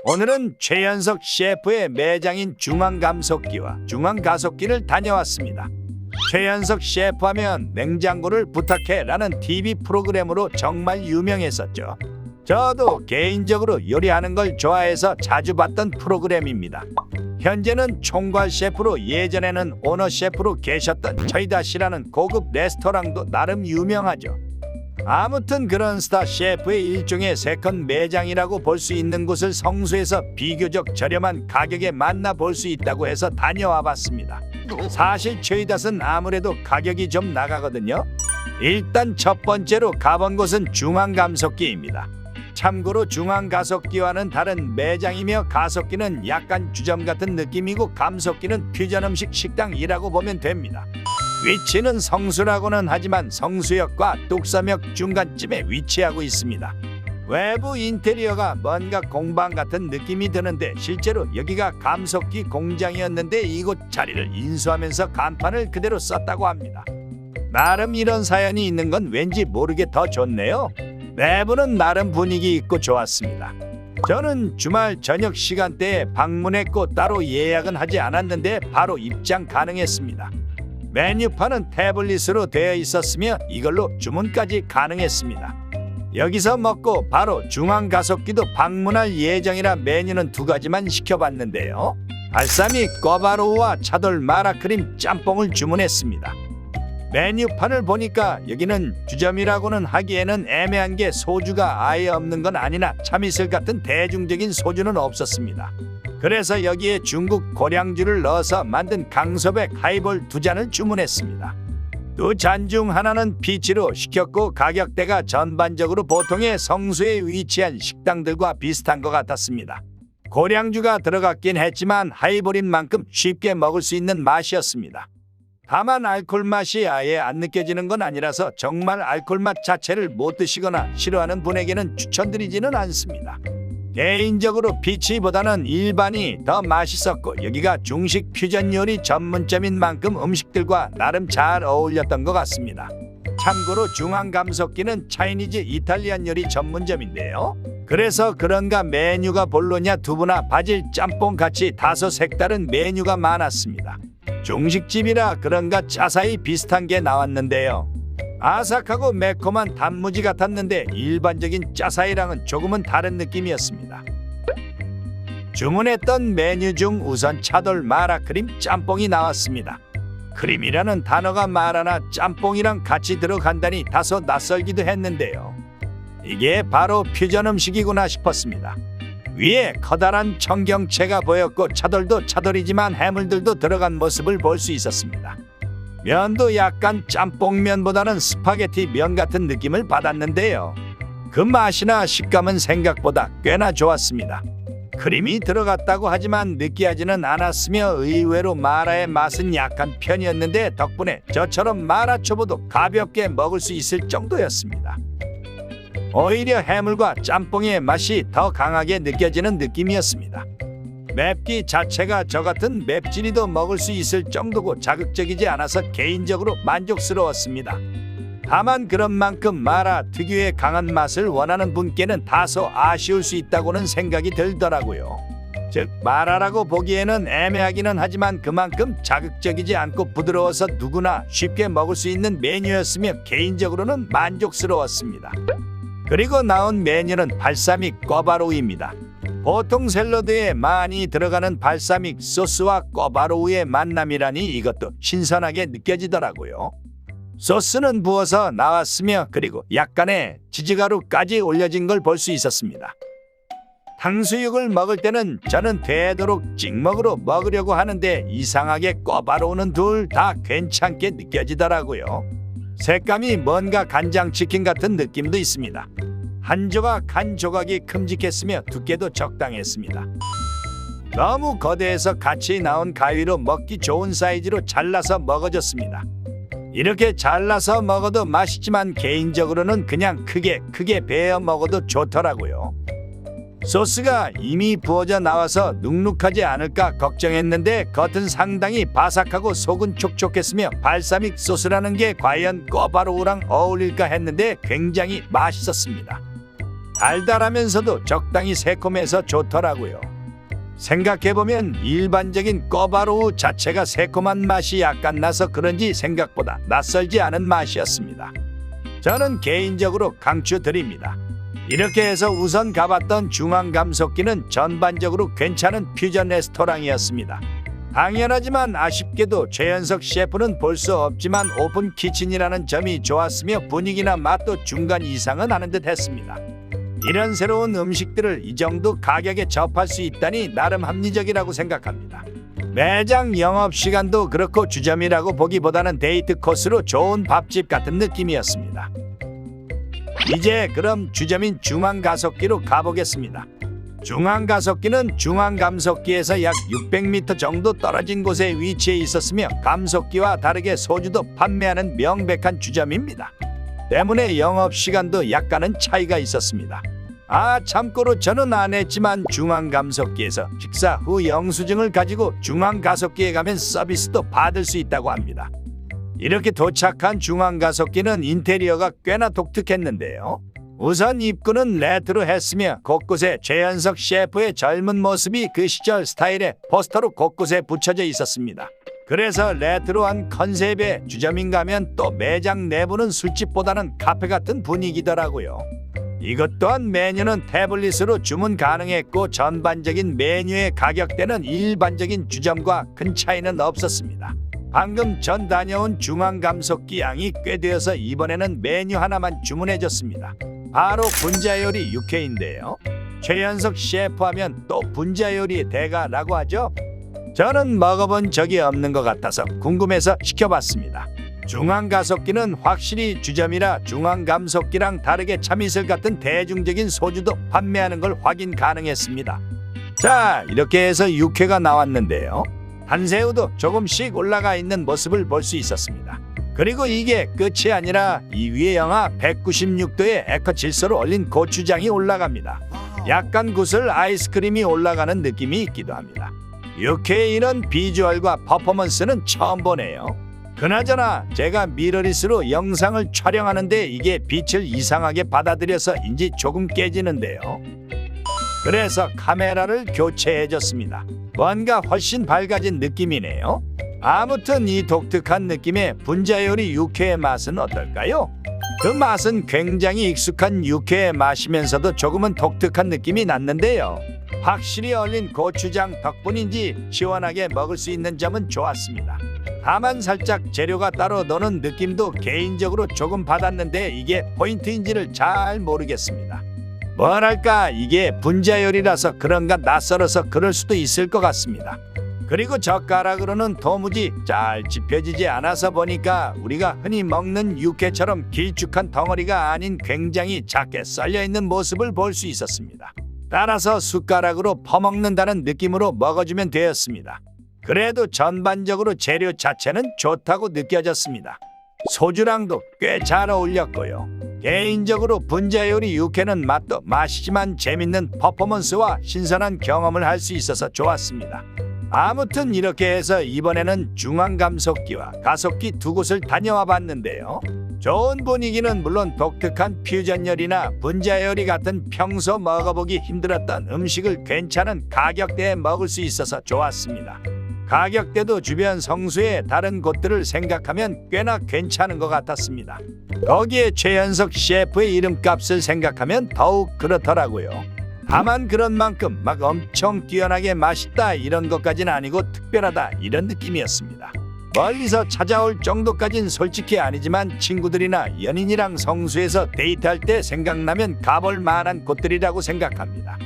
오늘은 최연석 셰프의 매장인 중앙감속기와 중앙가속기를 다녀왔습니다. 최연석 셰프하면 냉장고를 부탁해라는 TV 프로그램으로 정말 유명했었죠. 저도 개인적으로 요리하는 걸 좋아해서 자주 봤던 프로그램입니다. 현재는 총괄 셰프로 예전에는 오너 셰프로 계셨던 저희다시라는 고급 레스토랑도 나름 유명하죠. 아무튼 그런 스타 셰프의 일종의 세컨 매장이라고 볼 수 있는 곳을 성수에서 비교적 저렴한 가격에 만나볼 수 있다고 해서 다녀와 봤습니다. 사실 저희닷은 아무래도 가격이 좀 나가거든요. 일단 첫 번째로 가본 곳은 중앙감속기입니다. 참고로 중앙가속기와는 다른 매장이며 가속기는 약간 주점 같은 느낌이고 감속기는 퓨전 음식 식당이라고 보면 됩니다. 위치는 성수라고는 하지만 성수역과 뚝섬역 중간쯤에 위치하고 있습니다. 외부 인테리어가 뭔가 공방 같은 느낌이 드는데 실제로 여기가 감속기 공장이었는데 이곳 자리를 인수하면서 간판을 그대로 썼다고 합니다. 나름 이런 사연이 있는 건 왠지 모르게 더 좋네요. 내부는 나름 분위기 있고 좋았습니다. 저는 주말 저녁 시간대에 방문했고 따로 예약은 하지 않았는데 바로 입장 가능했습니다. 메뉴판은 태블릿으로 되어 있었으며 이걸로 주문까지 가능했습니다. 여기서 먹고 바로 중앙가속기도 방문할 예정이라 메뉴는 2가지만 시켜봤는데요. 발사믹 꿔바로우와 차돌 마라크림 짬뽕을 주문했습니다. 메뉴판을 보니까 여기는 주점이라고는 하기에는 애매한 게 소주가 아예 없는 건 아니나 참이슬 같은 대중적인 소주는 없었습니다. 그래서 여기에 중국 고량주를 넣어서 만든 강소백 하이볼 2잔을 주문했습니다. 2잔 중 하나는 피치로 시켰고 가격대가 전반적으로 보통의 성수에 위치한 식당들과 비슷한 것 같았습니다. 고량주가 들어갔긴 했지만 하이볼인 만큼 쉽게 먹을 수 있는 맛이었습니다. 다만 알코올 맛이 아예 안 느껴지는 건 아니라서 정말 알코올 맛 자체를 못 드시거나 싫어하는 분에게는 추천드리지는 않습니다. 개인적으로 피치보다는 일반이 더 맛있었고 여기가 중식 퓨전 요리 전문점인 만큼 음식들과 나름 잘 어울렸던 것 같습니다. 참고로 중앙감속기는 차이니즈 이탈리안 요리 전문점인데요. 그래서 그런가 메뉴가 볼로냐 두부나 바질 짬뽕 같이 다소 색다른 메뉴가 많았습니다. 중식집이라 그런가 짜사이 비슷한 게 나왔는데요. 아삭하고 매콤한 단무지 같았는데 일반적인 짜사이랑은 조금은 다른 느낌이었습니다. 주문했던 메뉴 중 우선 차돌 마라크림 짬뽕이 나왔습니다. 크림이라는 단어가 마라나 짬뽕이랑 같이 들어간다니 다소 낯설기도 했는데요. 이게 바로 퓨전 음식이구나 싶었습니다. 위에 커다란 청경채가 보였고 차돌도 차돌이지만 해물들도 들어간 모습을 볼 수 있었습니다. 면도 약간 짬뽕면보다는 스파게티 면 같은 느낌을 받았는데요. 그 맛이나 식감은 생각보다 꽤나 좋았습니다. 크림이 들어갔다고 하지만 느끼하지는 않았으며 의외로 마라의 맛은 약한 편이었는데 덕분에 저처럼 마라초보도 가볍게 먹을 수 있을 정도였습니다. 오히려 해물과 짬뽕의 맛이 더 강하게 느껴지는 느낌이었습니다. 맵기 자체가 저 같은 맵찔이도 먹을 수 있을 정도고 자극적이지 않아서 개인적으로 만족스러웠습니다. 다만 그런 만큼 마라 특유의 강한 맛을 원하는 분께는 다소 아쉬울 수 있다고는 생각이 들더라고요. 즉 마라라고 보기에는 애매하기는 하지만 그만큼 자극적이지 않고 부드러워서 누구나 쉽게 먹을 수 있는 메뉴였으며 개인적으로는 만족스러웠습니다. 그리고 나온 메뉴는 발사믹 꿔바로우입니다. 보통 샐러드에 많이 들어가는 발사믹 소스와 꿔바로우의 만남이라니 이것도 신선하게 느껴지더라고요. 소스는 부어서 나왔으며 그리고 약간의 치즈가루까지 올려진 걸 볼 수 있었습니다. 탕수육을 먹을 때는 저는 되도록 찍먹으로 먹으려고 하는데 이상하게 꿔바로우는 둘 다 괜찮게 느껴지더라고요. 색감이 뭔가 간장치킨 같은 느낌도 있습니다. 한 조각 한 조각이 큼직했으며 두께도 적당했습니다. 너무 거대해서 같이 나온 가위로 먹기 좋은 사이즈로 잘라서 먹어졌습니다. 이렇게 잘라서 먹어도 맛있지만 개인적으로는 그냥 크게 베어 먹어도 좋더라고요. 소스가 이미 부어져 나와서 눅눅하지 않을까 걱정했는데 겉은 상당히 바삭하고 속은 촉촉했으며 발사믹 소스라는 게 과연 꿔바로우랑 어울릴까 했는데 굉장히 맛있었습니다. 달달하면서도 적당히 새콤해서 좋더라고요. 생각해보면 일반적인 꿔바로우 자체가 새콤한 맛이 약간 나서 그런지 생각보다 낯설지 않은 맛이었습니다. 저는 개인적으로 강추드립니다. 이렇게 해서 우선 가봤던 중앙감속기는 전반적으로 괜찮은 퓨전 레스토랑이었습니다. 당연하지만 아쉽게도 최연석 셰프는 볼 수 없지만 오픈 키친이라는 점이 좋았으며 분위기나 맛도 중간 이상은 하는 듯 했습니다. 이런 새로운 음식들을 이 정도 가격에 접할 수 있다니 나름 합리적이라고 생각합니다. 매장 영업시간도 그렇고 주점이라고 보기보다는 데이트 코스로 좋은 밥집 같은 느낌이었습니다. 이제 그럼 주점인 중앙가속기로 가보겠습니다. 중앙가속기는 중앙감속기에서 약 600m 정도 떨어진 곳에 위치해 있었으며 감속기와 다르게 소주도 판매하는 명백한 주점입니다. 때문에 영업시간도 약간은 차이가 있었습니다. 참고로 저는 안 했지만 중앙감속기에서 식사 후 영수증을 가지고 중앙가속기에 가면 서비스도 받을 수 있다고 합니다. 이렇게 도착한 중앙가속기는 인테리어가 꽤나 독특했는데요. 우선 입구는 레트로했으며 곳곳에 최연석 셰프의 젊은 모습이 그 시절 스타일의 포스터로 곳곳에 붙여져 있었습니다. 그래서 레트로한 컨셉의 주점인가 하면 또 매장 내부는 술집보다는 카페 같은 분위기더라고요. 이것 또한 메뉴는 태블릿으로 주문 가능했고 전반적인 메뉴의 가격대는 일반적인 주점과 큰 차이는 없었습니다. 방금 전 다녀온 중앙감속기 양이 꽤 되어서 이번에는 메뉴 하나만 주문해줬습니다. 바로 분자요리 육회인데요. 최연석 셰프 하면 또 분자요리의 대가라고 하죠. 저는 먹어본 적이 없는 것 같아서 궁금해서 시켜봤습니다. 중앙가속기는 확실히 주점이라 중앙감속기랑 다르게 참이슬 같은 대중적인 소주도 판매하는 걸 확인 가능했습니다. 자, 이렇게 해서 육회가 나왔는데요. 한새우도 조금씩 올라가 있는 모습을 볼 수 있었습니다. 그리고 이게 끝이 아니라 이 위에 영하 196도의 에커 질소로 얼린 고추장이 올라갑니다. 약간 구슬 아이스크림이 올라가는 느낌이 있기도 합니다. 육회의 이런 비주얼과 퍼포먼스는 처음 보네요. 그나저나 제가 미러리스로 영상을 촬영하는데 이게 빛을 이상하게 받아들여서인지 조금 깨지는데요. 그래서 카메라를 교체해줬습니다. 뭔가 훨씬 밝아진 느낌이네요. 아무튼 이 독특한 느낌의 분자요리 육회의 맛은 어떨까요? 그 맛은 굉장히 익숙한 육회의 맛이면서도 조금은 독특한 느낌이 났는데요. 확실히 얼린 고추장 덕분인지 시원하게 먹을 수 있는 점은 좋았습니다. 다만 살짝 재료가 따로 노는 느낌도 개인적으로 조금 받았는데 이게 포인트인지를 잘 모르겠습니다. 뭐랄까 이게 분자요리라서 그런가 낯설어서 그럴 수도 있을 것 같습니다. 그리고 젓가락으로는 도무지 잘 집혀지지 않아서 보니까 우리가 흔히 먹는 육회처럼 길쭉한 덩어리가 아닌 굉장히 작게 썰려있는 모습을 볼 수 있었습니다. 따라서 숟가락으로 퍼먹는다는 느낌으로 먹어주면 되었습니다. 그래도 전반적으로 재료 자체는 좋다고 느껴졌습니다. 소주랑도 꽤 잘 어울렸고요. 개인적으로 분자요리 육회는 맛도 맛이지만 재밌는 퍼포먼스와 신선한 경험을 할 수 있어서 좋았습니다. 아무튼 이렇게 해서 이번에는 중앙감속기와 가속기 두 곳을 다녀와 봤는데요. 좋은 분위기는 물론 독특한 퓨전 요리나 분자 요리 같은 평소 먹어보기 힘들었던 음식을 괜찮은 가격대에 먹을 수 있어서 좋았습니다. 가격대도 주변 성수의 다른 곳들을 생각하면 꽤나 괜찮은 것 같았습니다. 거기에 최연석 셰프의 이름값을 생각하면 더욱 그렇더라고요. 다만 그런 만큼 막 엄청 뛰어나게 맛있다 이런 것까지는 아니고 특별하다 이런 느낌이었습니다. 멀리서 찾아올 정도까진 솔직히 아니지만 친구들이나 연인이랑 성수에서 데이트할 때 생각나면 가볼 만한 곳들이라고 생각합니다.